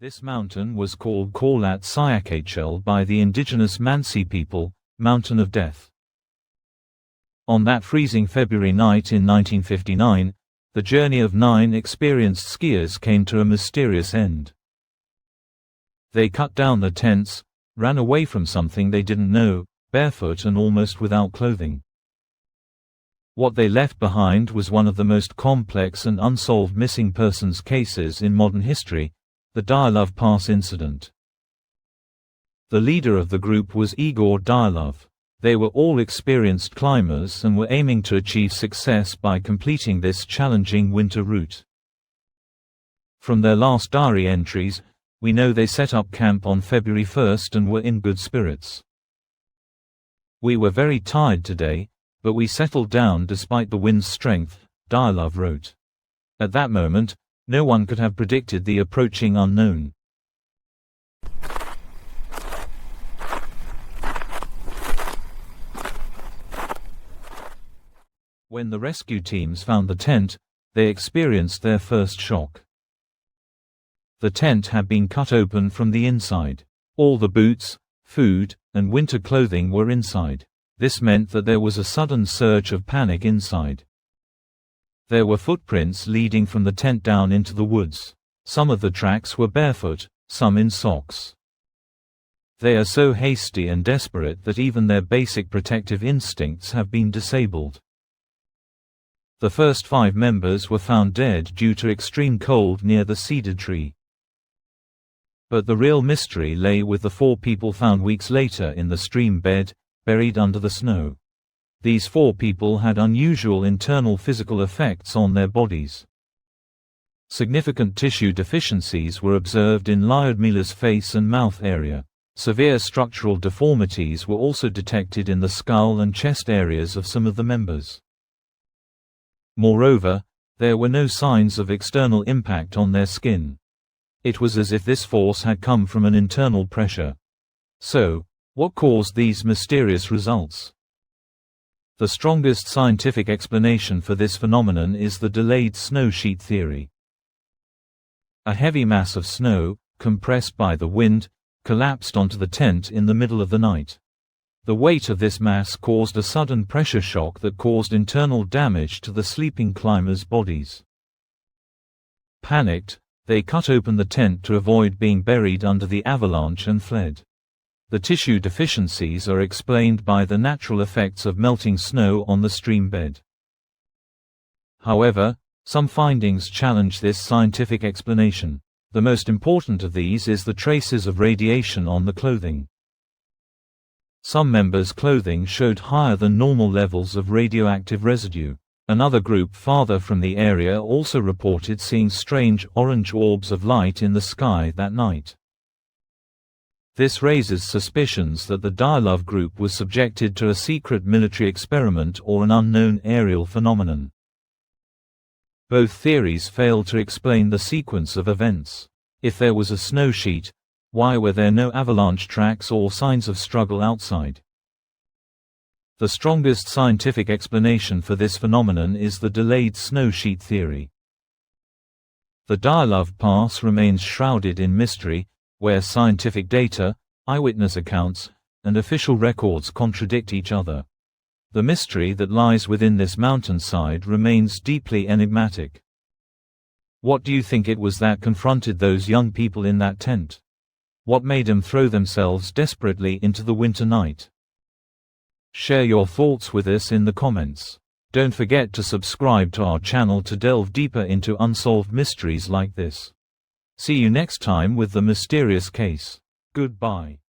This mountain was called Korlat Syakachel by the indigenous Mansi people, Mountain of Death. On that freezing February night in 1959, the journey of 9 experienced skiers came to a mysterious end. They cut down the tents, ran away from something they didn't know, barefoot and almost without clothing. What they left behind was one of the most complex and unsolved missing persons cases in modern history, the Dyatlov Pass incident. The leader of the group was Igor Dyatlov. They were all experienced climbers and were aiming to achieve success by completing this challenging winter route. From their last diary entries, we know they set up camp on February 1st and were in good spirits. "We were very tired today, but we settled down despite the wind's strength," Dyatlov wrote. At that moment, no one could have predicted the approaching unknown. When the rescue teams found the tent, they experienced their first shock. The tent had been cut open from the inside. All the boots, food, and winter clothing were inside. This meant that there was a sudden surge of panic inside. There were footprints leading from the tent down into the woods. Some of the tracks were barefoot, some in socks. They are so hasty and desperate that even their basic protective instincts have been disabled. The first 5 members were found dead due to extreme cold near the cedar tree. But the real mystery lay with the 4 people found weeks later in the stream bed, buried under the snow. These 4 people had unusual internal physical effects on their bodies. Significant tissue deficiencies were observed in Lyudmila's face and mouth area. Severe structural deformities were also detected in the skull and chest areas of some of the members. Moreover, there were no signs of external impact on their skin. It was as if this force had come from an internal pressure. So, what caused these mysterious results? The strongest scientific explanation for this phenomenon is the delayed snow sheet theory. A heavy mass of snow, compressed by the wind, collapsed onto the tent in the middle of the night. The weight of this mass caused a sudden pressure shock that caused internal damage to the sleeping climbers' bodies. Panicked, they cut open the tent to avoid being buried under the avalanche and fled. The tissue deficiencies are explained by the natural effects of melting snow on the stream bed. However, some findings challenge this scientific explanation. The most important of these is the traces of radiation on the clothing. Some members' clothing showed higher than normal levels of radioactive residue. Another group farther from the area also reported seeing strange orange orbs of light in the sky that night. This raises suspicions that the Dyatlov group was subjected to a secret military experiment or an unknown aerial phenomenon. Both theories fail to explain the sequence of events. If there was a snow sheet, why were there no avalanche tracks or signs of struggle outside? The strongest scientific explanation for this phenomenon is the delayed snow sheet theory. The Dyatlov Pass remains shrouded in mystery, where scientific data, eyewitness accounts, and official records contradict each other. The mystery that lies within this mountainside remains deeply enigmatic. What do you think it was that confronted those young people in that tent? What made them throw themselves desperately into the winter night? Share your thoughts with us in the comments. Don't forget to subscribe to our channel to delve deeper into unsolved mysteries like this. See you next time with the mysterious case. Goodbye.